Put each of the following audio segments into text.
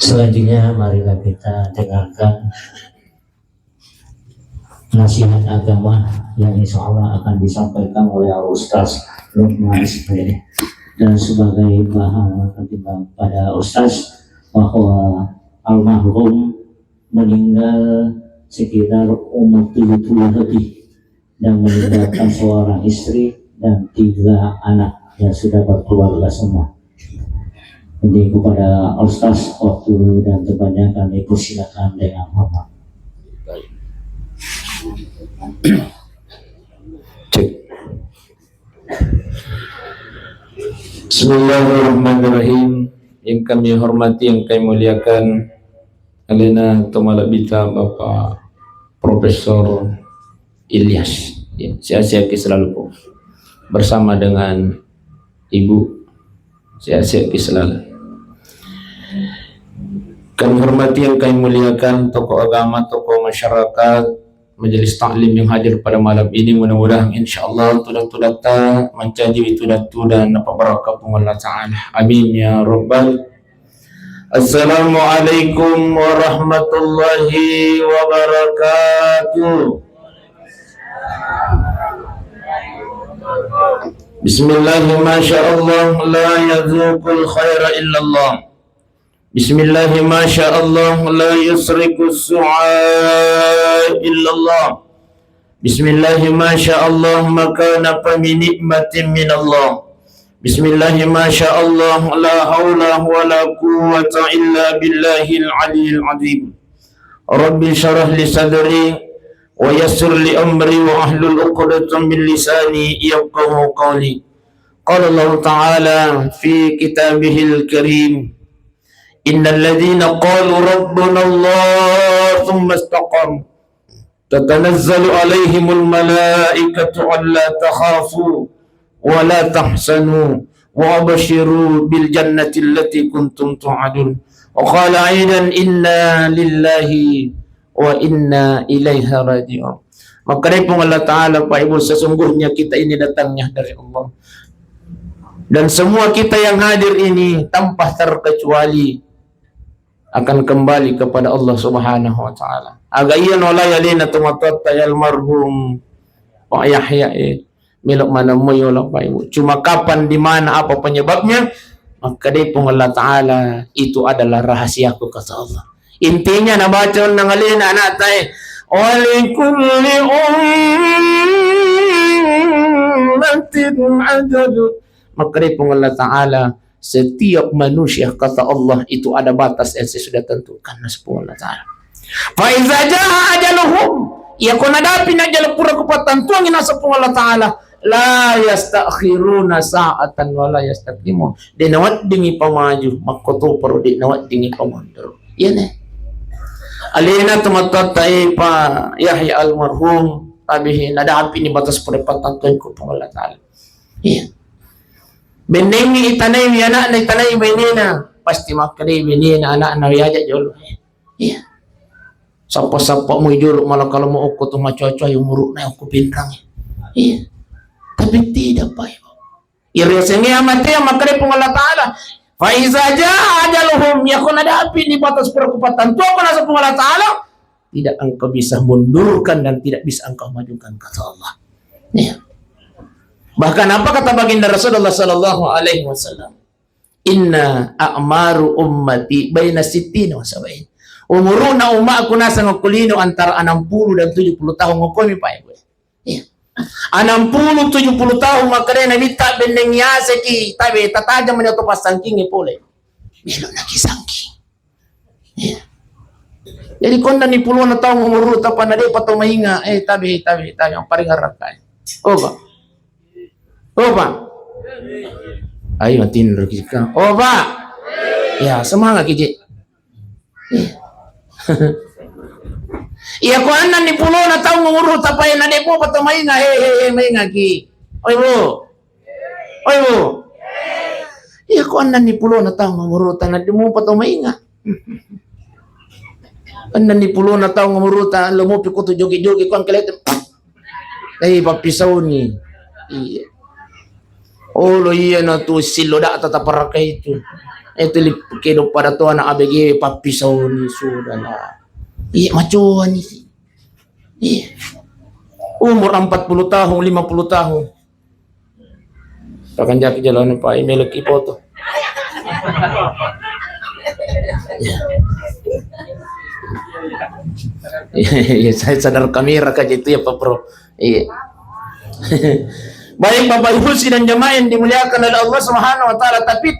Selanjutnya marilah kita dengarkan nasihat agama yang insya Allah akan disampaikan oleh Ustaz Luqman Ismail. Dan sebagai bahan ketimbang pada Ustaz bahwa almarhum meninggal sekitar umur 70 lebih dan meninggalkan seorang istri dan 3 anak yang sudah berkeluarga semua. Jadi kepada Ustaz waktu dan tempatnya kami persilakan dengan hormat. Bismillahirrahmanirrahim. Yang kami hormati, yang kami muliakan Alena Tomalabita Bapak Profesor Ilyas, ya, sehat-sehat selalu bersama dengan Ibu, sehat-sehat selalu. Kami hormati, yang kami muliakan tokoh agama, tokoh masyarakat, majelis taklim yang hadir pada malam ini. Mudah-mudahan insyaallah tudak-tudak ta mencaji tudatu dan apa barakatuh Allah Ta'ala. Amin ya rabbal. Assalamualaikum warahmatullahi wabarakatuh. Bismillahirrahmanirrahim. Masyaallah la yazuqul khaira illallah. Bismillahi masyaallah la yusriku su'a illallah. Bismillahi masyaallah makana min nikmatin min Allah. Bismillahi masyaallah la haula wa la quwwata illa billahil aliyyil azim. Rabbi syarah li sadri wa yassir li amri wa ahlul 'uqdatam min lisani yafqahu qawli. Qala Allah Ta'ala fi kitabihil karim, Innal ladzina qalu rabbuna Allah thumma istaqamu tatanazzalu alaihimul malaikatu alla takhafu wa la tahzanu wa abshiru bil jannati allati kuntum tu'adun. Wa qala aidan inna lillahi wa inna ilaihi raji'un. Maka dari Allah Ta'ala, Pak Ibu, sesungguhnya kita ini datangnya dari Allah, dan semua kita yang hadir ini tanpa terkecuali akan kembali kepada Allah Subhanahu wa Ta'ala. Agak iyan wala yalina tumatat tayal marhum Pak Yahya milok mana moyolok Pak Ibu. Cuma kapan, di mana, apa penyebabnya, maka dari Allah Ta'ala itu adalah rahasiaku, kata Allah. Intinya nabaca nang alina anak tay walikulli ummatin adad. Maka dari Allah Ta'ala, setiap manusia, kata Allah, itu ada batas yang saya sudah tentukan. Allah Ta'ala. Faiza jaa ajaluhum, ya kuna dapi na jala pura kupatan tuangin nasa Allah Ta'ala, la yastakhiruna sa'atan wa la yastaqdimun. Di nawat dingi pamaju, makoto pero di nawat dingi pamandro. Yan alina tumatatay pa Yahya almarhum, tabihin nadapi ni batas puripatan tuangin ko Allah Ta'ala. Yan. Benengi itanay mi anak na itanay benina pasti makari benina anak na yaja jolo. Iya. Sapa-sapa mo jolo malah kalau mau uko tuh macoco yung muruk na uko bintang. Iya. Tapi tidak Pak Ibu. Iriasnya amate makari pong Allah Ta'ala. Fa iza jaa ajaluhum, yakun ada api di batas perkupatan tu apa nasa pong Allah Ta'ala, tidak engkau bisa mundurkan dan tidak bisa engkau majukan, kata Allah. Iya. Bahkan apa kata baginda Rasulullah sallallahu alaihi wasallam? Inna a'maru ummati baina sittina wa sab'in. Umuruna aku nasa ngakulino antara 60 dan 70 tahun ngokomi Pak Ibu. Iya. 60 70 tahun makanya nabita bendeng yase ki tabe tataja man to pasangking pole. Melo na kisangking. Iya. Jadi konda ni puluhan na tahun umur ta panade pato mahinga tabe ang paringarak kay. Oba. Oba. Ayo tinur kita. Oba. Ya, semangat kiji. Iya ko anan ni pulo na taong nguro tapay na de po pato mainga mainga ki. Oy bro. Oy bro. Iya ko anan ni pulo na taong nguro ta na de mo pato mainga. Anan ni pulo na taong nguro ta lumopi ko to jogi-jogi ko ang kelet. Ay papisaw ni. Iya. Oh lo iya na tu silo da tataparakay itu. Ito likido pada to anak ABG papisaw ni sudahlah. Macuan ni. Umur 40 tahun, 50 tahun. Pakan jaki jalan pa email ipo to. Ya, saya sadar kamera ka itu ya Pak Bro. Iya. Baik Bapak Ibu sidang jamaah yang dimuliakan oleh Allah Subhanahu wa taala, tapi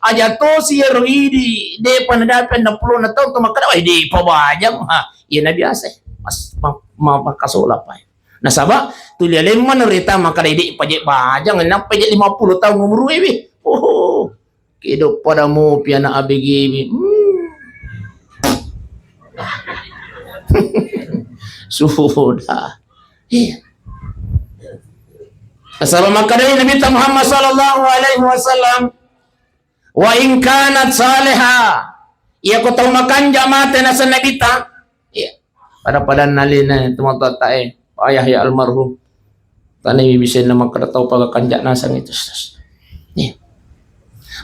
aja to si roidi de panadapan 60 na taon tumakada ay di pabajang ha. Iya na biasa. Mas mapakasola pa. Nasaba tulialin man rita makada di pajek bajang na pajek 50 tahun umur ibi. Oh. Kido pada mo piana abigi. Sudah. Iya. Asal maka dari Nabi Muhammad sallallahu alaihi wasallam, wa in kanat salihah, ia ko tahu makan jamate na sa Nabi ta. Iya. Pada nalina tumato tae, ayah ya almarhum. Tani bisa na makataw pagkanja na sang ito. Iya.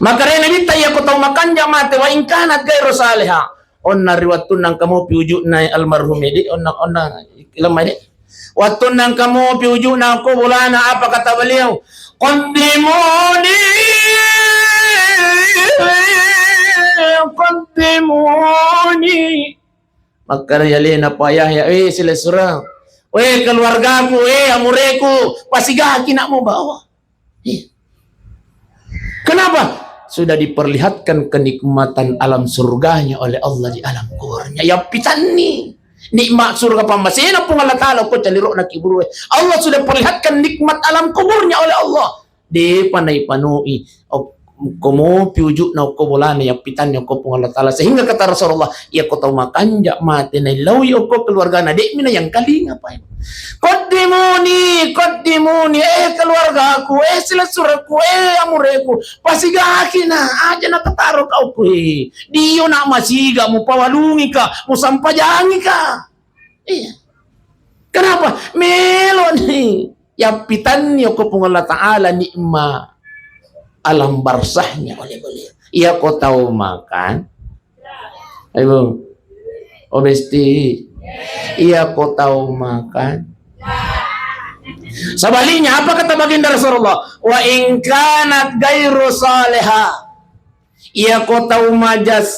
Maka dari Nabi ta ia ko tahu makan jamate wa in kanat gairu salihah. Onna riwatun nang kamu piuju na almarhum ini onna ilam ini. Waktu nang kamu piuju na ako bulana apa kata beliau? Qaddimuni maka yalina payah ya sila surang. Keluargaku, amureku, pasigaki nak mo bawa. Kenapa? Sudah diperlihatkan kenikmatan alam surganya oleh Allah di alam kuburnya. Ya pitani. Nikmat surga pamasina pun Allah Ta'ala ko caliro na kiburu. Allah sudah perlihatkan nikmat alam kuburnya oleh Allah. Di panay panui. Komo piuju na ko bolana ya pitannya ko pun Allah Ta'ala. Sehingga kata Rasulullah, ya ko tahu makan jak mati na ilawi ko keluarga na di mina yang kaling apa ya. Qaddimuni keluarga aku, sila suraku, amureku, pasigaki na, aja na kataro kau ko Diyo na masiga mo pawalungi ka, mo sampajangi ka. Iya. Kenapa? Melon yapitan niyo ko pong Allah Ta'ala nikma alam barsahnya oleh beliau. Iya ko tahu makan. Ayo. Obesti. Iya ko tahu makan. Sebaliknya apa kata baginda Rasulullah? Wa in kanat gairu salihah. Iya ko tahu majas.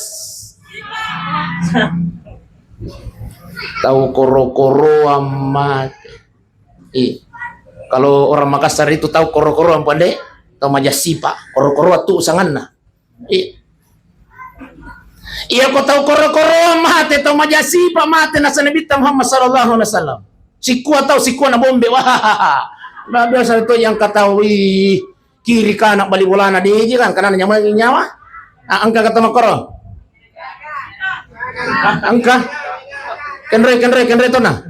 Tahu koro-koro amat. Kalau orang Makassar itu tahu koro-koro apa deh? Tahu majas sipa. Koro-koro tu usangan. Iya ko tahu koro-koro mate tahu majasi pa mate na sa Nabi Muhammad sallallahu alaihi wasallam. Sikua na bombe wah. Biasa itu yang katawi kiri kanak bali bolana di kan kanan nyawa. Angka kata makoro. Angka. Kenre to na.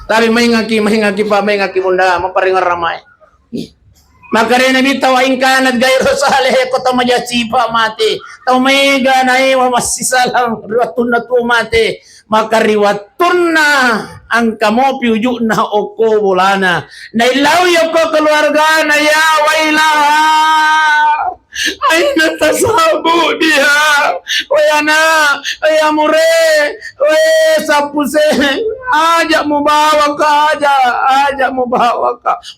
Tapi mahingaki bunda maparingan ramai. Maka rin Nabi tawain kanat gairu salih ko tamajasi pa mati. Tawmega na wa masisalang riwatun na tu mati. Maka riwatun na ang kamo piuju na oko bulana. Nailaw ko keluarga na ya wailaha. Ay natasabu dia. Wayana, ayamure, sapuse. Ajak mo bawa ka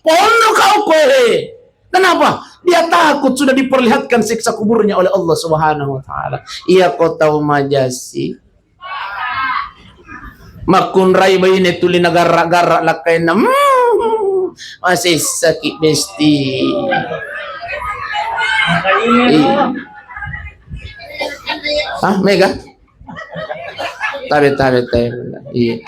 Pono kau kowe. Kenapa? Dia takut sudah diperlihatkan siksa kuburnya oleh Allah Subhanahu wa taala. Ia ko tahu majasi. Makun rai bayine tuli nagara-gara lakay na masih sakit besti. Mega. Tabe. Iya.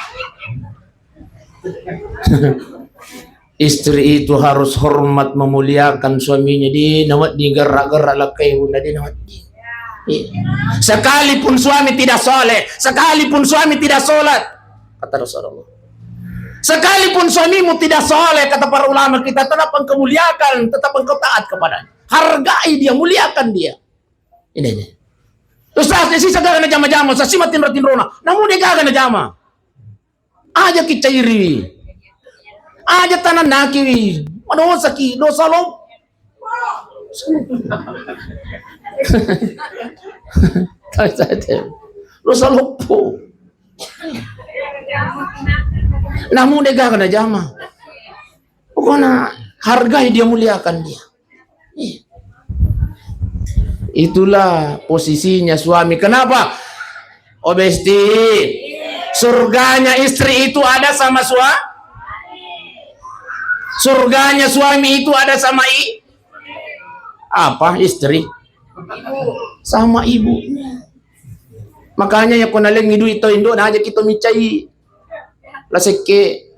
Istri itu harus hormat memuliakan suaminya di nawat di gerak-gerak lakai bunda di nawat di. Sekalipun suami tidak soleh, sekalipun suami tidak sholat, kata Rasulullah. Sekalipun suamimu tidak soleh, kata para ulama kita, tetap engkau muliakan, tetap engkau taat kepadanya. Hargai dia, muliakan dia. Ini. Ustaz, si sagara na jama-jama, sa simatin ratin rona, namun dia gaga na jama. Aja kita iri. Aja tanan naki, dosa lo, Dosa lupa. Namun dia kena jama. Pokoknya hargai dia, muliakan dia. Itulah posisinya suami. Kenapa? Obesti. Surganya istri itu ada sama suami. Surganya suami itu ada sama apa? Istri. Sama ibunya. Makanya ya kunaling hidu ito indo na aja kita micai. Laseke.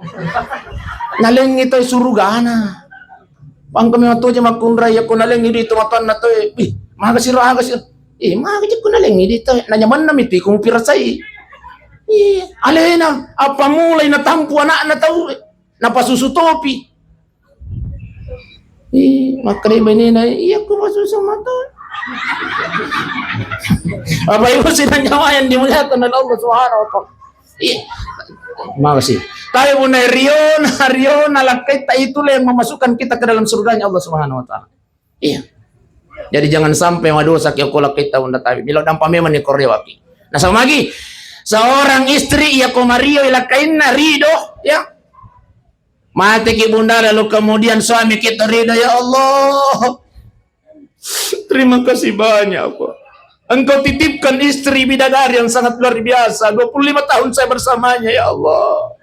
Naling ito surugana. Pang kami mato aja makunray ya kunaling hidu ito matan na to eh. Magasiro. Magasit kunaling hidu ito. Nanyaman na miti kung pirasay. Alena, apa mulai natampu anak na tao. Napasusutopi. Makanya benina, iya ko masusumato. Apa ibu sinanyawa yang dimuliakan oleh Allah Subhanahu wa Ta'ala. Makasih. Tayo muna Rion, nalakit itulah yang memasukkan kita ke dalam surganya Allah Subhanahu wa Ta'ala. Iya. Jadi jangan sampai madosa kaya kulak kita unda tayo. Bila dampame man ni koryawaki. Nah sama lagi, seorang istri ia komario ilakain na rido, ya. Mati ki bunda lalu kemudian suami kita ridha, ya Allah. Terima kasih banyak, Pak. Engkau titipkan istri bidadari yang sangat luar biasa. 25 tahun saya bersamanya, ya Allah.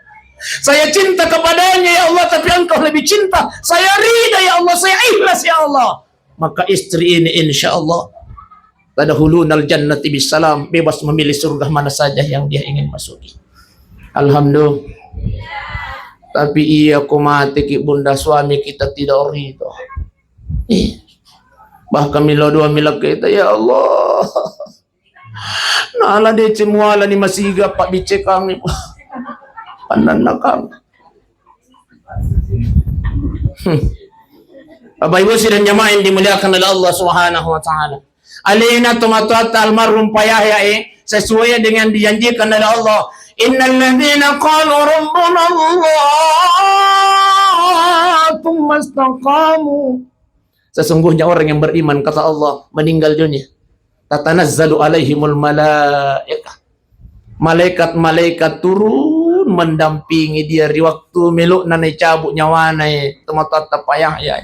Saya cinta kepadanya, ya Allah, tapi engkau lebih cinta. Saya ridha, ya Allah, saya ikhlas, ya Allah. Maka istri ini insya Allah tadkhulunal jannati bisalam, bebas memilih surga mana saja yang dia ingin masuki. Alhamdulillah. Tapi iya kumati ki bunda suami kita tidak ridho. Bahkan mila dua mila kita, ya Allah. Nala de cemuala ni masiga pak bice kami. Panan nakang. Bapak Ibu sidang jamaah yang dimuliakan oleh Allah Subhanahu wa Ta'ala. Alina tumatata almarhum payah sesuai dengan dijanjikan oleh Allah. Innal ladzina qalu rabbuna Allah tsumma istaqamu. Sesungguhnya orang yang beriman, kata Allah, meninggal dunia, tatanazzalu alaihimul malaikah. Malaikat-malaikat turun mendampingi dia di waktu meluk nanai cabut nyawana tumatata payah ya.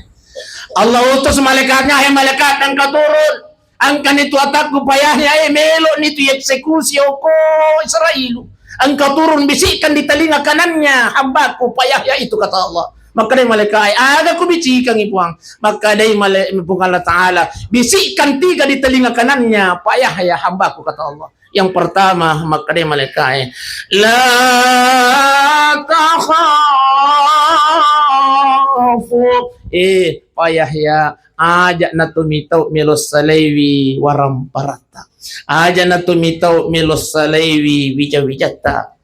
Allah utus malaikatnya, hai malaikat engkau turun. Angkan itu atakku payahnya meluk nitu eksekusi oko Israel. Engkau turun bisikkan di telinga kanannya hambaku payahnya itu, kata Allah. Maka dari malaikat ada ku bisikan ipuang. Maka dari malaikat Allah Ta'ala bisikkan 3 di telinga kanannya payahnya hambaku, kata Allah. Yang pertama, maka dari malaikat la takhafu payahya ajak na tumitau milos salewi waram parata. Aja na tumitau milos salewi wija-wijata.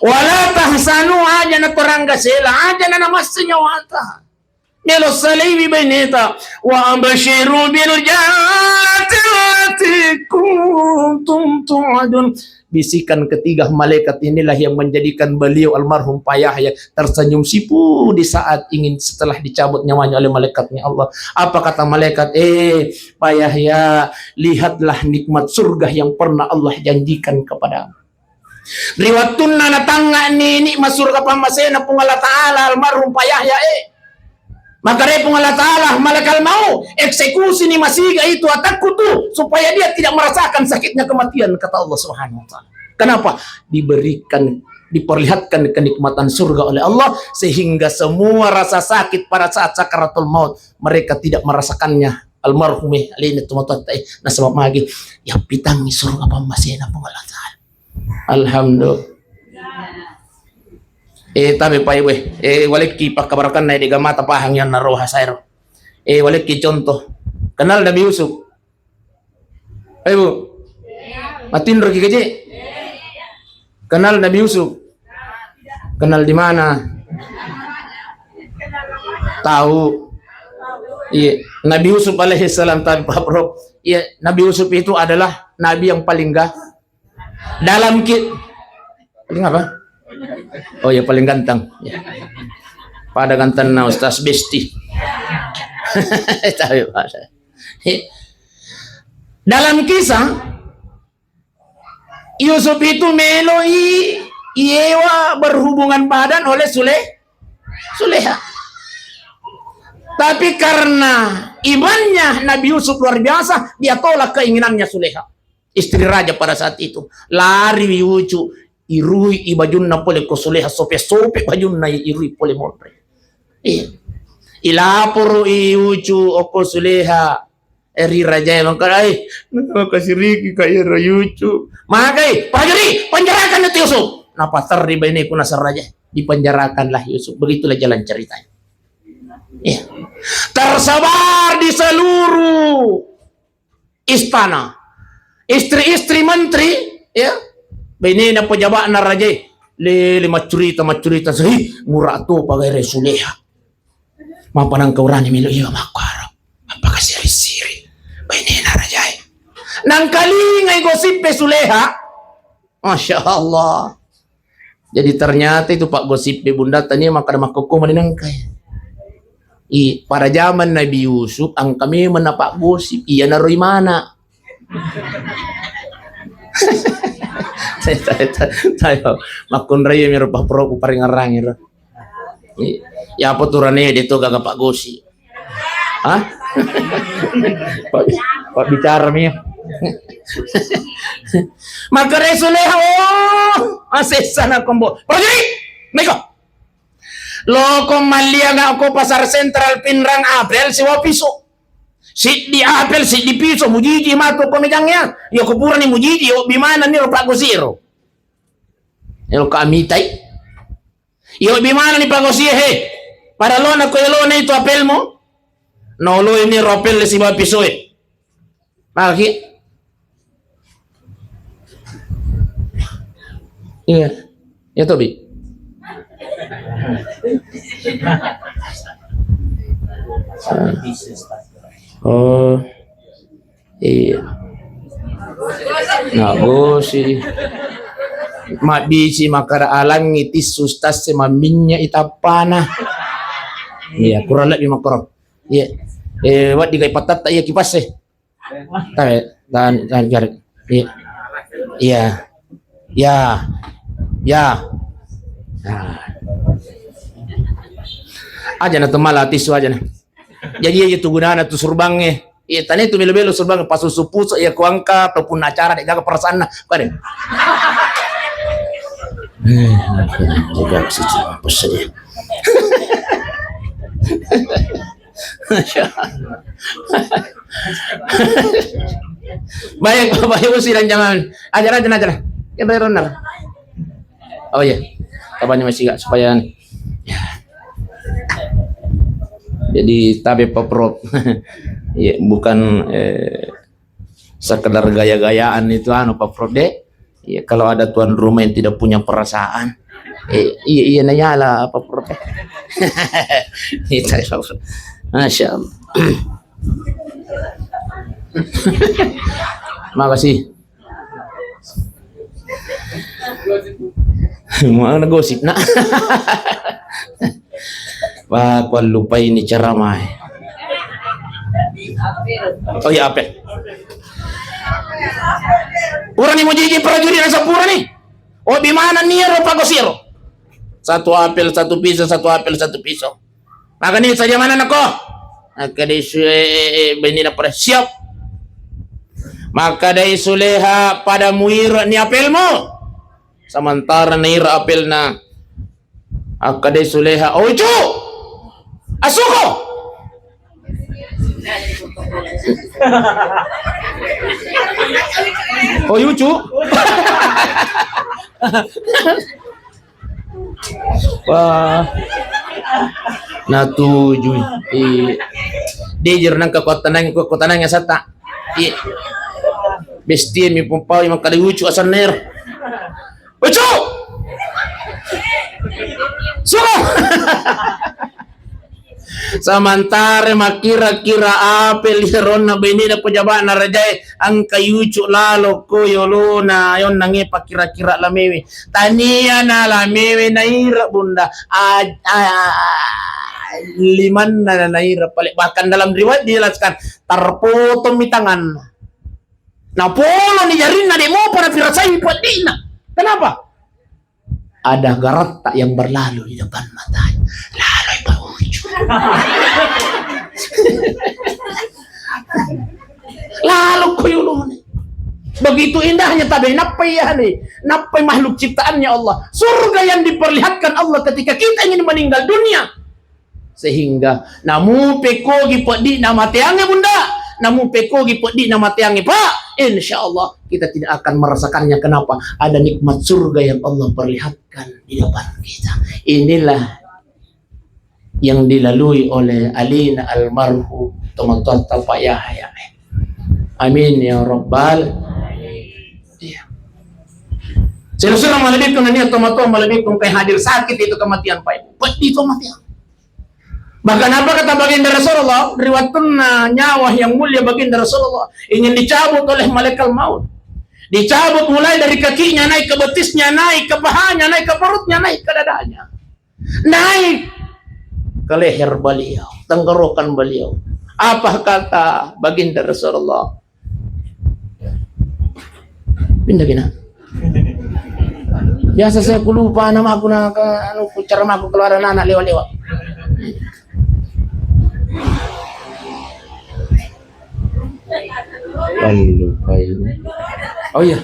Wala tahsanu aja na turangga sila. Aja na namasnya wata. Milos salewi beneta. Wa ambashiru bil jannati kuntum tu'adun. Bisikan ketiga malaikat inilah yang menjadikan beliau almarhum payahya tersenyum sipu di saat ingin setelah dicabut nyawanya oleh malaikatnya Allah. Apa kata malaikat? Payahya, lihatlah nikmat surga yang pernah Allah janjikan kepadamu. Riwatun na tangga ni nikmat surga pamasena pung Allah Ta'ala almarhum payahya Maka repung Allah Ta'ala malaikat mau eksekusi ni masiga itu atakku tuh supaya dia tidak merasakan sakitnya kematian, kata Allah Subhanahu wa Ta'ala. Kenapa? Diperlihatkan kenikmatan surga oleh Allah sehingga semua rasa sakit pada saat sakaratul maut mereka tidak merasakannya. Almarhumih alina tumatata na sebab magi ya pitangi surga pamasena pung Allah Ta'ala. Alhamdulillah. Tapi pa iwe walik ki pakabarakan na di gamata pahang yan na roha sayro. Walik ki contoh. Kenal Nabi Yusuf? Bu. Matin roki kaje. Kenal Nabi Yusuf? Kenal di mana? Tahu. Iya, Nabi Yusuf alaihissalam tapi Pak Bro. Iya, Nabi Yusuf itu adalah nabi yang paling dalam paling apa? Oh ya paling ganteng ya. Pada ganteng na Ustaz Besti. Tahu bahasa. Dalam kisah Yusuf itu Iewa berhubungan badan oleh Suleha. Tapi karena imannya Nabi Yusuf luar biasa, dia tolak keinginannya Suleha, istri raja pada saat itu. Lari Yucu, irui ibajunna pole ko Suleha, sope bajunna irui pole monre. Ilaporo Yucu oko Suleha, eri raja yang mengkarai, kasih Riki kaya Yucu. Makai, prajuri, penjarakan itu Yusuf. Napa terriba ini kuna raja, dipenjarakanlah Yusuf. Begitulah jalan ceritanya. Ya. Tersebar di seluruh istana, istri-istri menteri, ya, ini na pejabat na raja, lima cerita sih, murah tu pakai Suleha. Mapanang kaurani milo iya makara, apakah siri-siri, ini na raja. Nang kalingay gosip Suleha, masya Allah. Jadi ternyata itu Pak gosip bunda tanya maka makaku maninangkay. Pada zaman Nabi Yusuf, ang kami menapak gosip, iya naroy mana. Tayo, makun raya miro pa pro paring arang iro. Ya apa turane dito gagapak gosip. Hah? Pak bicara mi. Maka Suleha, asesa na kombo. Pergi, Miko. Loko maliaga ako pasar sentral pinrang apel si wapiso. Si di apel si di piso mujiji mato komedangnya. Yo kupura ni mujiji yo bimana ni Pak Gosiro. Yo kamitay. Yo bimana ni Pak Gosiro he. Para lo na ko na ito apel mo. No lo ni ropel si wapiso eh. Maki. Iya. Ya Tobi. Oh, iya. Nah, sih. Mak bisi makara alang itis sustas semaminya itapana. Iya, kurang lebih makro. Iya. Wat digai patat tak iya kipas eh. Dan garik. Iya. Iya. Ya. Ya. Nah. Aja na tumala tisu aja na. Jadi ya gunaan tu surbangnya. Iya tani tu melo-melo surbang pas supuso ya kuangka ataupun acara dek gaga perasaan na. Kade. Jaga sih pesnya. Baik sih dan jangan ajar. Ya benar. Oh iya. Kabarnya masih gak supaya ya. Jadi tabe peprop ya, bukan sekedar gaya-gayaan itu peprop deh ya, kalau ada tuan rumah yang tidak punya perasaan iya nanya lah peprop itu Masya Allah. Makasih mau gosip nak. Wah, kau lupa ini ceramah. Oh ya apa? Orang ni mau jadi prajurit nasa pura ni. Oh di mana nih Pak Gosiro? Satu apel satu pisau. Maka ni saja mana nako? Maka dari beni na pada siap. Maka dari Suleha pada muir ni apelmu. Sementara nair apel na. Maka dari Suleha, oh itu. Asuko. Oh Yucu. Wah. Natuju. Dejer nang kekuatan yang sata. Bestia mi pompau yang kali Yucu asal ner. Yucu. Suko. Samantara makira-kira apel liron na bini na pejabat na rajay ang kayucu lalo ko yolona yon nangi pakira-kira lamewi tania na lamewi na ira bunda liman na naira pali. Bahkan dalam riwayat dijelaskan terpotong di tangan. Nah polo ni jarin na di mo para firasai buat dina. Kenapa? Ada garata yang berlalu di depan matanya. Lalu pauju. Lalu kuyulun. Begitu indahnya tabi napai ya nih, napai makhluk ciptaannya Allah. Surga yang diperlihatkan Allah ketika kita ingin meninggal dunia. Sehingga namu pekogi pedi nama tiangnya bunda, namu pekogi pedi nama tiangnya pak. Insya Allah kita tidak akan merasakannya. Kenapa? Ada nikmat surga yang Allah perlihatkan di depan kita. Inilah yang dilalui oleh alina almarhum teman-teman Pak Yahya. Amin ya rabbal. Sila-sila malibikong na niya tumato, malibikong kay hadir sakit itu kematian pa ibu. Ba't dito matian? Bahkan apa kata baginda Rasulullah, riwayatkan na nyawa yang mulia baginda Rasulullah ingin dicabut oleh malaikat maut. Dicabut mulai dari kakinya, naik ke betisnya, naik ke pahanya, naik ke perutnya, naik ke dadanya. Naik ke leher beliau, tenggorokan beliau. Apa kata baginda Rasulullah? Pindah gina. Biasa saya lupa nama aku na cara aku keluaran anak lewat-lewat. Oh iya.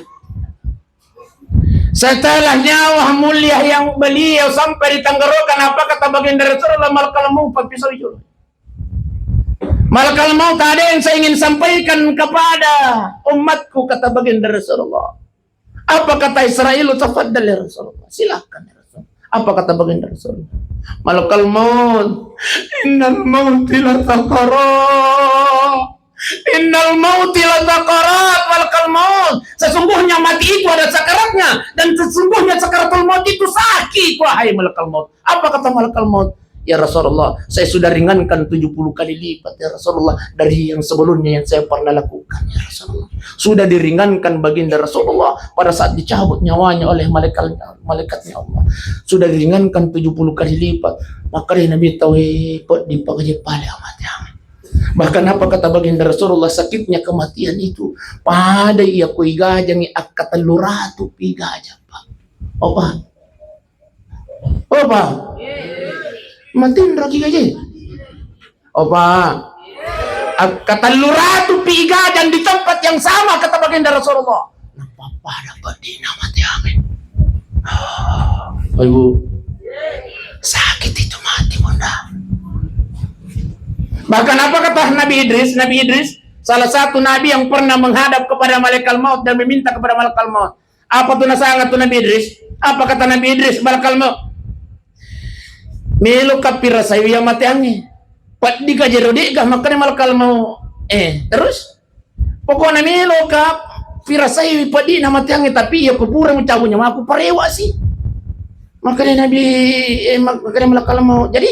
Setelah nyawa mulia yang beliau sampai di tenggorokan, apa kata baginda Rasulullah? Malakal maut pisau itu. Malakal maut ada yang saya ingin sampaikan kepada umatku, kata baginda Rasulullah. Apa kata Israel? Tafaddal ya Rasulullah. Silakan ya Rasulullah. Apa kata baginda Rasulullah? Malakal maut, innal mauti la sakarat. Innal mauti la sakarat. Malakal maut, sesungguhnya mati itu ada sakaratnya, dan sesungguhnya sakaratul maut itu sakit. Wahai malakal maut. Apa kata malakal maut? Ya Rasulullah, saya sudah ringankan 70 kali lipat ya Rasulullah dari yang sebelumnya yang saya pernah lakukan ya Rasulullah. Sudah diringankan baginda Rasulullah pada saat dicabut nyawanya oleh malaikatnya Allah. Sudah diringankan 70 kali lipat. Maka Nabi tahu di pagi pale amatnya. Bahkan apa kata baginda Rasulullah, sakitnya kematian itu pada ia kuigajang akatan luratu pigaja pak. Opa. Opa. Matiin lagi aja. Opa. Kata luratu piga dan di tempat yang sama kata baginda Rasulullah. Napa dapat di nama tiangin. Oh, ibu. Sakit itu mati bunda. Bahkan apa kata Nabi Idris? Nabi Idris salah satu nabi yang pernah menghadap kepada malaikat maut dan meminta kepada malaikat maut. Apa tuh nasangat tuh Nabi Idris? Apa kata Nabi Idris? Malaikat maut. Melo kapira sayo yang matiangi. Pat di ka jerodi ka makanya malakal mau terus pokoknya melo ka pira sayo padi na matiangi tapi ya kupura mo cabunya aku parewa sih. Makanya Nabi makanya malakal mau jadi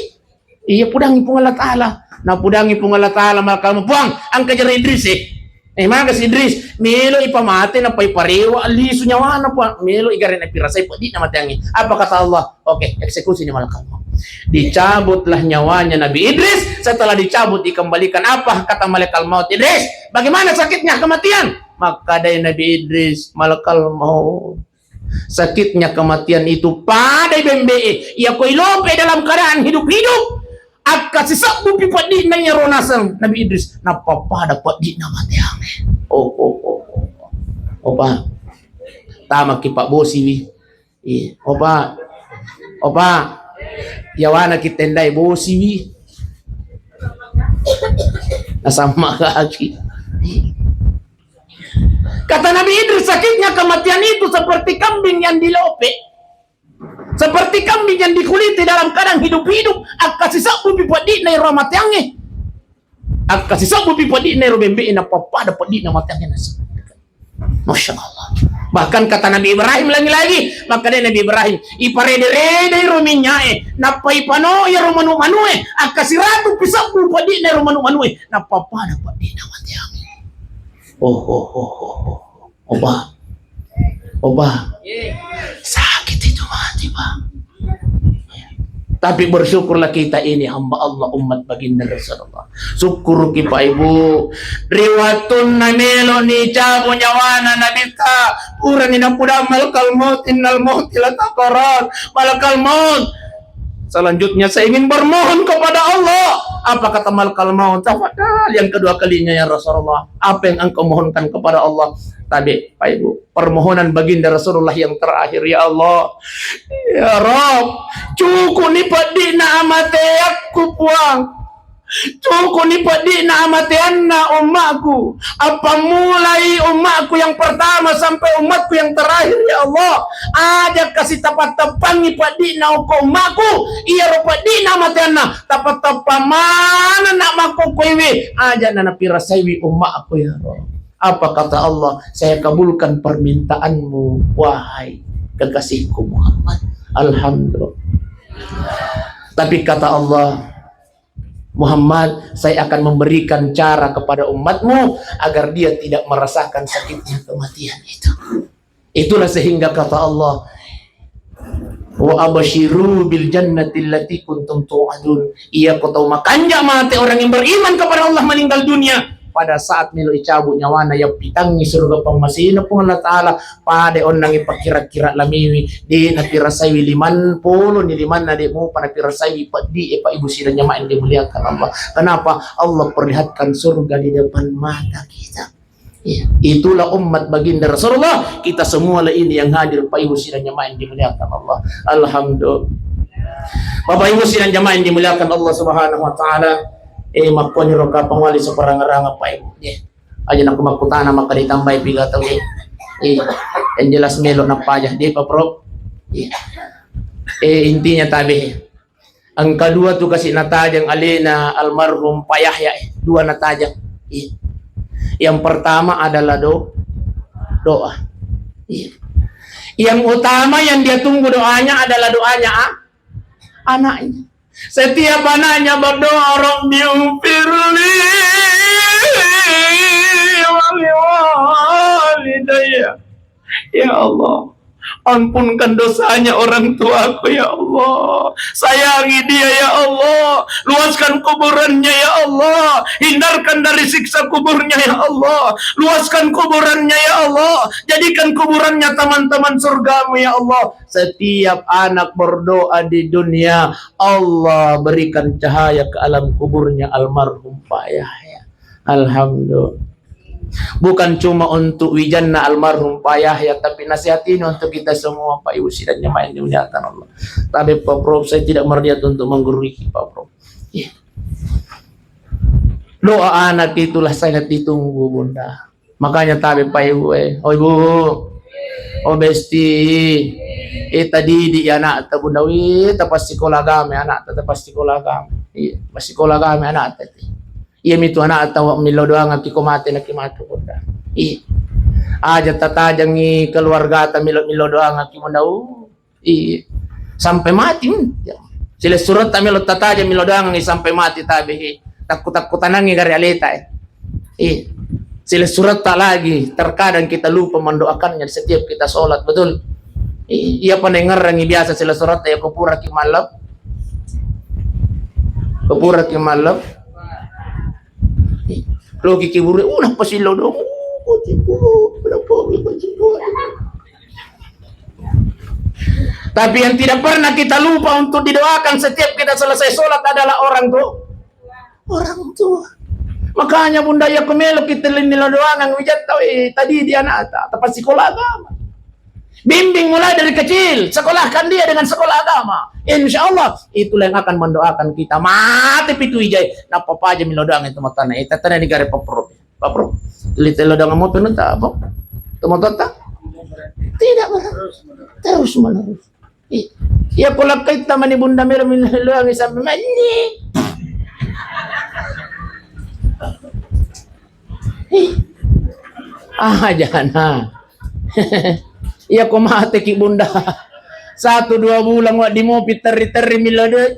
iya pudangi pung Allah Taala. Na pudangi pung Allah Taala malakal mau puang ang kajar Idris maka si Idris melo ipamate na pay parewa alisu nyawa na po melo igarin na pira sayo padi na matiangi. Apa kata Allah? Oke, eksekusi ni malakal mau. Dicabutlah nyawanya Nabi Idris. Setelah dicabut dikembalikan. Apa kata malaikat maut? Idris, bagaimana sakitnya kematian? Maka dari Nabi Idris, malaikat maut, sakitnya kematian itu pada BMBE ia koilope dalam keadaan hidup-hidup. Akka sisak bupi padi na nyaronasan Nabi Idris napa pada padi na matiang. Opa tama ki Pak Bosi wi. Opa yawana kitendai bosi wi. Nasama kaki. Kata Nabi Idris, sakitnya kematian itu seperti kambing yang dilope, seperti kambing yang dikuliti dalam keadaan hidup-hidup. Akasi sabu bipadi na ramatiange, akasi sabu bipadi na robembe na papa dapat di na matiange nasa. Masya Allah. Bahkan kata Nabi Ibrahim lagi-lagi, maka dia Nabi Ibrahim iparede-rede ruminyae napai pano ya romanu-manue akasiratu pisapu padi na romanu-manue napapa dapat di na matiange. Oba sakit itu mati pak. Tapi bersyukurlah kita ini hamba Allah umat baginda Rasulullah. Syukur kita ibu. Riwatun namelo ni cabo nyawana nabita. Uran inapuda malakal maut innal maut ila taqarat. Malakal maut. Selanjutnya saya ingin bermohon kepada Allah. Apa kata malakal maut? Tafadhal yang kedua kalinya ya Rasulullah. Apa yang engkau mohonkan kepada Allah? Tadi Pak Ibu, permohonan baginda Rasulullah yang terakhir, ya Allah, ya Rabb, cukup ni padina amate aku puang, cukup ni padina amate anna umatku, apa mulai umatku yang pertama sampai umatku yang terakhir, ya Allah, aja kasih tapat-tapan ni padina uko umatku, iya ro padina amate anna, tapat-tapan mana nak maku kuiwi, aja nana pirasaiwi umatku ya Rabb. Apa kata Allah? Saya kabulkan permintaanmu, wahai kekasihku Muhammad. Alhamdulillah. Tapi kata Allah, Muhammad, saya akan memberikan cara kepada umatmu agar dia tidak merasakan sakitnya kematian itu. Itulah sehingga kata Allah, wa abashiru bil jannati allati kuntum tu'adun. Ia kau tahu makanya mati orang yang beriman kepada Allah meninggal dunia. Pada saat nilo icabut nyawana yang pitangi surga pangmasina pun Allah Ta'ala pada onang ipakira-kira lamiwi di napirasaiwi 50 ni liman na di mo panapirasaiwi di pa ibu sila nyamain dimuliakan Allah. Kenapa? Allah perlihatkan surga di depan mata kita. Ya, itulah umat baginda Rasulullah. Kita semua lah ini yang hadir pa ibu sila nyamain dimuliakan Allah. Alhamdulillah. Bapak ibu sila nyamain dimuliakan Allah Subhanahu wa Ta'ala. Makoni roka pangwali sa parang-arang pa ibu. Aja na kumakutana maka ditambay pigataw yang jelas melo na payah di pa Prof. Intinya tabi. Ang kedua tu kasi natajang alina almarhum payahya. Dua natajang. Yang pertama adalah doa. Yang utama yang dia tunggu doanya adalah doanya anaknya. Setiap anaknya berdoa, Rabbi ufirli walidayya. Ya Allah, ampunkan dosanya orang tuaku ya Allah. Sayangi dia ya Allah. Luaskan kuburannya ya Allah. Hindarkan dari siksa kuburnya ya Allah. Luaskan kuburannya ya Allah. Jadikan kuburannya teman-teman surgamu ya Allah. Setiap anak berdoa di dunia, Allah berikan cahaya ke alam kuburnya almarhum Pak Yahya. Alhamdulillah. Bukan cuma untuk wijanna almarhum Pak Yahya, tapi nasihat ini untuk kita semua Pak Ibu dan jemaah yang dimuliakan Allah. Tapi Pak Prof, saya tidak berniat untuk menggurui Pak Prof. Doa anak itulah sangat ditunggu Bunda. Makanya tabi Pak Ibu, oh Ibu, oh Besti, tadi di anak ta Bunda, tapas sekolah kami anak, tapas sekolah kami, sekolah kami anak tadi. Iya mitu anak tahu milo doang aki komate na kimato Bunda. Aja tatajang ni keluarga ta milo doang aki Bunda. Sampai mati. Sila surat ta milo tatajang milo doang ni sampai mati tabi. Takut-takutan nang gari alita. Sila surat tak lagi. Terkadang kita lupa mendoakannya setiap kita sholat, betul. Iya pendengar yang biasa sila surat ya kupura ki malap. Kupura ki malap. Logi kiburi, napasilaw dong. Tapi yang tidak pernah kita lupa untuk didoakan setiap kita selesai sholat adalah orang tua. Makanya Bunda ya kumelo kita nila doangan wijat tahu tadi dia anak tapi sekolah agama. Bimbing mulai dari kecil, sekolahkan dia dengan sekolah agama. Insya Allah itulah yang akan mendoakan kita. Mati pitu ijay. Napa pa aja milodoang itu matana. Ita tana ni gare Pak Prof. Pak Prof. Litelodang mo tunod ta apa? Tumotot ta? Tidak terus menerus. Iya pula kait taman ni Bunda Mira milodoang sampai mani. Jangan. Iya kumate ki Bunda. 1-2 bulan wak di mo piteri milado. 5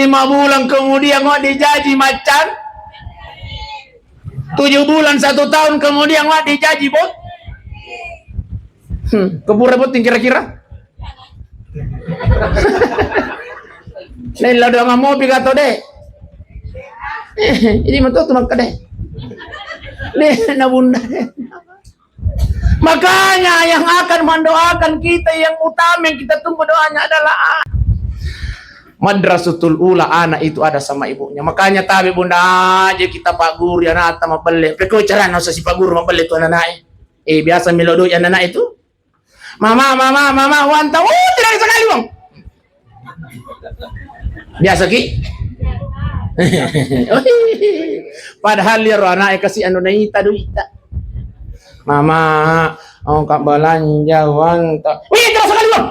bulan kemudian wak dijaji macan. 7 bulan 1 tahun kemudian wah dijaji bot. Keburu bot kira-kira. Lain lah doang mau pigato deh. Ini mah tuh maka deh. Deh na bunda deh. Makanya yang akan mendoakan kita yang utama yang kita tunggu doanya adalah madrasatul ula, anak itu ada sama ibunya. Makanya tabi bunda aja kita pak guru ya nata mabelle. Peko cara no si pak guru mabelle tu anak. Biasa melodo ya anak itu. Mama wanta. Tidak sekali bang. Biasa ki. Padahal dia anak kasih anu naita duita. Mama, oh kak belanja wanta. Tidak sekali bang.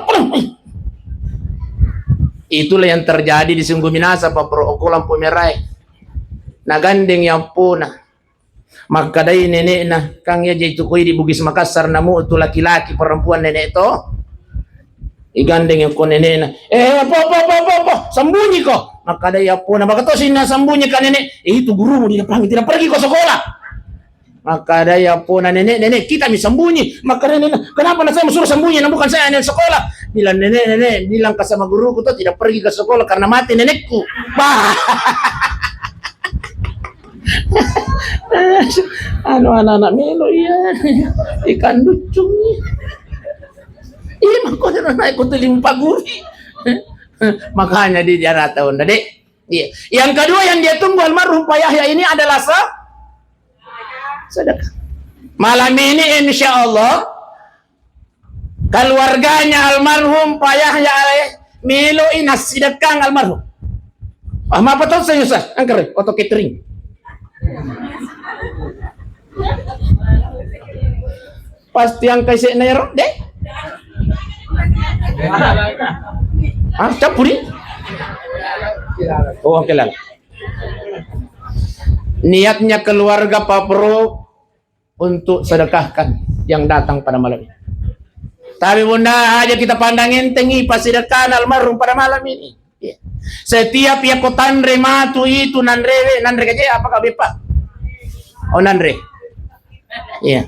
Itulah yang terjadi di Sungguh Minasa Pak Pro Oko lampu merah. Nagandeng yang puna. Maka dari nenek nah kang ya jaitu koi di Bugis Makassar namu itu laki-laki perempuan nenek itu. Igandeng yang ko nenek nah. Apa sembunyi kok. Maka dari yang puna maka to sina sembunyi kan nenek. Itu gurumu tidak pergi ke sekolah. Maka ada ya puna nenek kita bisa sembunyi. Maka nenek kenapa saya suruh sembunyi? Nah, bukan saya yang sekolah. Bilang nenek bilang ke sama guruku tuh tidak pergi ke sekolah karena mati nenekku. Bah. Anak-anak melo ya ikan lucung. Iya makanya naik ku limpa guru. Makanya di jarak tahun dek. Iya. Yang kedua yang dia tunggu almarhum Pak Yahya ini adalah sedekah. Malam ini insya Allah keluarganya almarhum Pak Yahya Milo inas sedekah almarhum. Apa tahu saya usah angker foto catering. Pasti yang kasih nero deh. Capuri? Oh oke lah. Niatnya keluarga Pak Pro untuk sedekahkan yang datang pada malam ini. Tapi bunda aja kita pandangin tengi pas sedekah almarhum pada malam ini. Ya. Setiap ya kotanre matu itu nandre aja apa kabe Pak? Oh nandre. Iya.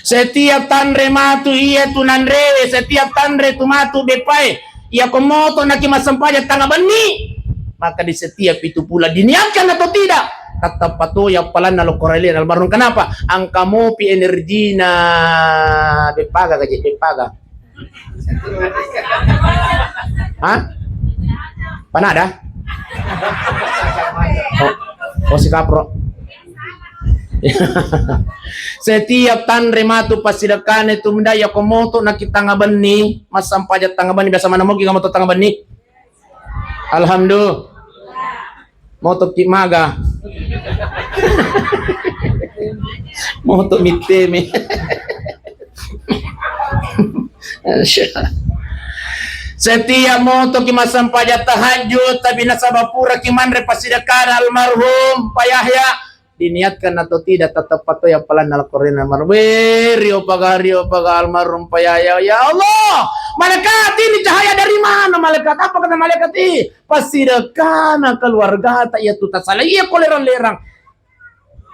Setiap tanre matu iya tu nandre, setiap tanre tu matu bepai. Ya komoto nak masampaja tangga bani. Maka di setiap itu pula diniatkan atau tidak? Kata patu yang palan nalo korelin almarhum kenapa? Angka mo pi energina bepaga gaji bepaga. Hah? Panada? Oh si kapro. Setiap tan rematu pasidakan itu mendaya komoto nak kita ngabani mas sampaja tangabani biasa mana mo giga moto tangabani. Alhamdulillah. Moto kimaga. Moto miteme. Setiap moto kimasam pajak tahajud tapi nasabapura kimanre pasidakan almarhum Pak Yahya diniatkan atau tidak tetap patuh ya pelan al-Qur'an almarhum rio paga almarhum Pak Yahya. Ya Allah, malaikat ini cahaya dari mana malaikat? Apa kata malaikat ini? Pasidakan keluarga tak ya tuta salah iya koleran-lerang.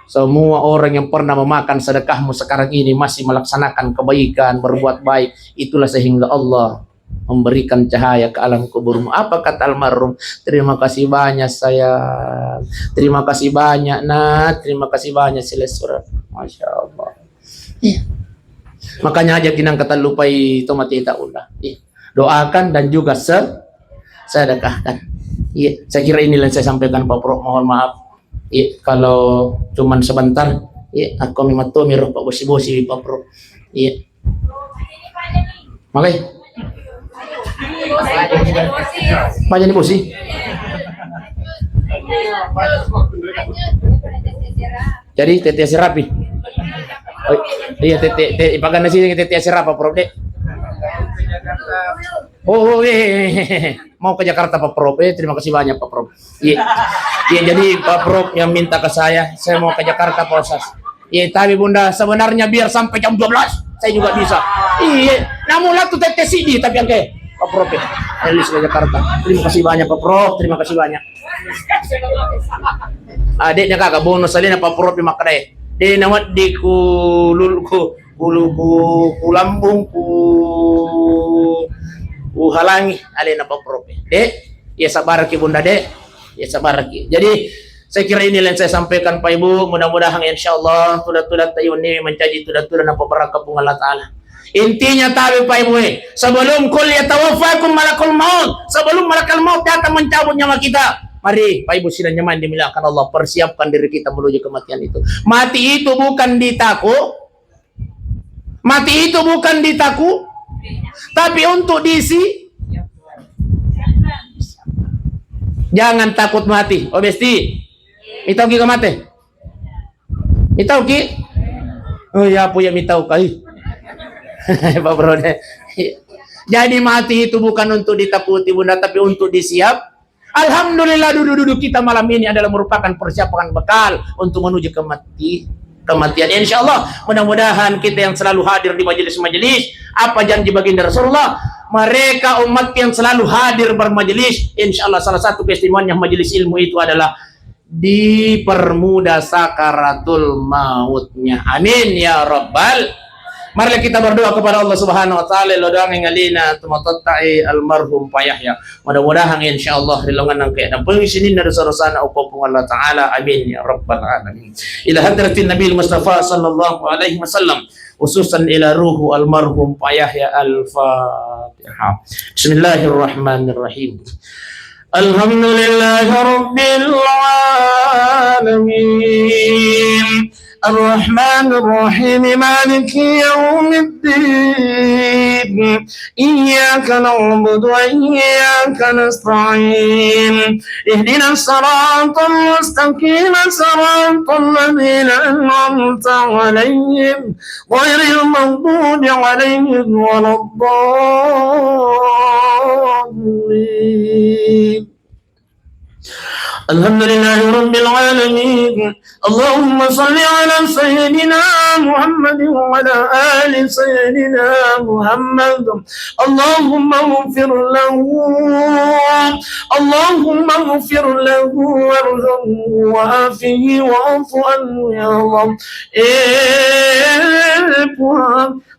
Semua orang yang pernah memakan sedekahmu sekarang ini masih melaksanakan kebaikan, berbuat baik. Itulah sehingga Allah memberikan cahaya ke alam kuburmu. Apa kata almarhum? Terima kasih banyak sayang. Terima kasih banyak nak. Terima kasih banyak silesura. Masya Allah. Ya. Makanya aja kinang kata lupai tomati tak ulah. Ya. Doakan dan juga sedekahkan. Ya. Saya kira inilah yang saya sampaikan Pak Pro. Mohon maaf. Ya, kalau cuman sebentar, ya, aku mematuhi roh Pak bosi Pak Pro. Iya. Makanya. Pak jadi bosi. Jadi tete serapi. Oh, iya tete ipagan nasi tete serapa Pro dek. Oh, mau ke Jakarta Pak Prof. Terima kasih banyak Pak Prof. Iya. Iya, jadi Pak Prof yang minta ke saya mau ke Jakarta proses. Iya, tapi Bunda sebenarnya biar sampai jam 12 saya juga bisa. Iya, namun lah tuh tetes ini tapi yang kayak Pak Prof. Elis ke Jakarta. Terima kasih banyak Pak Prof. Terima kasih banyak. Adiknya kakak bonus aja Pak Prof. Makanya di nawat di ku lambung ku halangi alin apa prope. Dek, ya sabar ki Bunda Dek. Ya sabar ki. Jadi saya kira ini yang saya sampaikan Pak Ibu. Mudah-mudahan insyaallah tudan-tudan tayo ini mencaji tudan-tudan apa berkah Allah Taala. Intinya tahu Pak Ibu, sebelum kul yatawaffakum malakul maut, sebelum malakul maut datang mencabut nyawa kita, mari Pak Ibu sidang nyaman dimuliakan Allah, persiapkan diri kita menuju kematian itu. Mati itu bukan ditakut, mati itu bukan ditakut, tapi untuk diisi. Jangan takut mati. Oh besti, mitau ki ka mati? Mitau ki? Oh ya puya mitau kai. Pak Bro. Jadi mati itu bukan untuk ditakuti Bunda, tapi untuk disiap. Alhamdulillah duduk-duduk kita malam ini adalah merupakan persiapan bekal untuk menuju kematian. Insya Allah mudah-mudahan kita yang selalu hadir di majelis-majelis, apa janji baginda Rasulullah, mereka umat yang selalu hadir bermajelis, insya Allah salah satu keistimewaan majelis ilmu itu adalah dipermudah sakaratul mautnya. Amin ya rabbal. Mari kita berdoa kepada Allah Subhanahu wa taala lodang ngalina tumatai almarhum Pak Yahya. Mudah-mudahan insyaallah rilongan nang kaya dan pengisinin dari sarasana upapung Allah taala. Amin ya rabbal alamin. Ila hadratin Nabi Mustafa sallallahu alaihi wasallam khususan ila ruhu almarhum Pak Yahya al-Fatihah. Bismillahirrahmanirrahim. Alhamdulillahi rabbil alamin. الرحمن الرحيم مالك يوم الدين إياك نعبد وإياك نستعين اهدنا الصراط المستقيم صراط الذين أنعمت عليهم غير المغضوب عليهم ولا الضالين. الحمد لله رب العالمين. اللهم صل على سيدنا محمد وعلى آل سيدنا محمد. اللهم اغفر له، اللهم اغفر له وارحمه وعافه واعف عنه يا الله.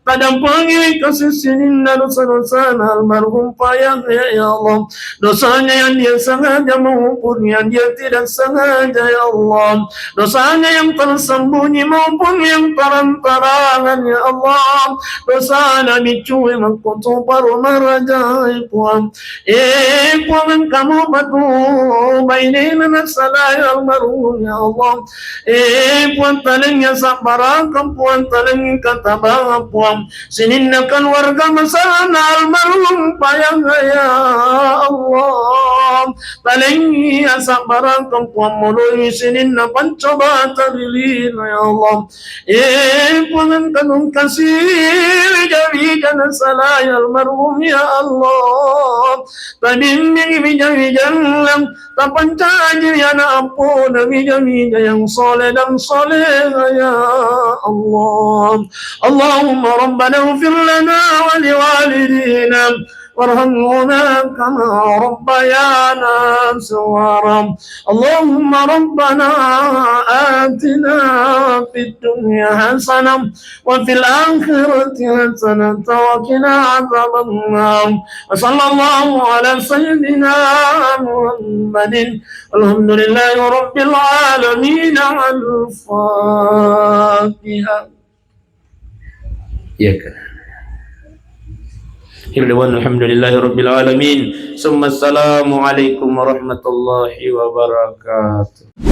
Kadang panggil kesesinin dan dosa-dosa almarhum Pak Yahya ya Allah. Dosanya yang dia sengaja maupun yang dia tidak sengaja ya Allah. Dosanya yang tersembunyi maupun yang terang-terangan ya Allah. Dosa Nabi cuy mengkutu paru marajai puan. Puan kamu batu bainin nasalai almarhum ya Allah. Puan talengnya sabaran puan taleng kata bang puan. Sininnakan warga masana almarhum Pak Yahya ya Allah. Talengi asak barang kempuan mului sininna pancoba tabilina ya Allah. Pengen kasih jawi jana salai almarhum ya Allah. Tadimmi bijawi lam tapancaji yana ampun bijawi yang soleh dan soleh ya Allah. Allahumma ربنا اغفر لنا ولوالدينا وارحمنا كما ربيانا صغارا. اللهم ربنا آتنا في الدنيا حسنة وفي الآخرة حسنة وقنا عذاب النار. وصلى الله على سيدنا محمد. الحمد لله رب العالمين. الفاتحة. Ya kan. Alhamdulillahi rabbil alamin. Summa assalamu alaikum warahmatullahi wabarakatuh.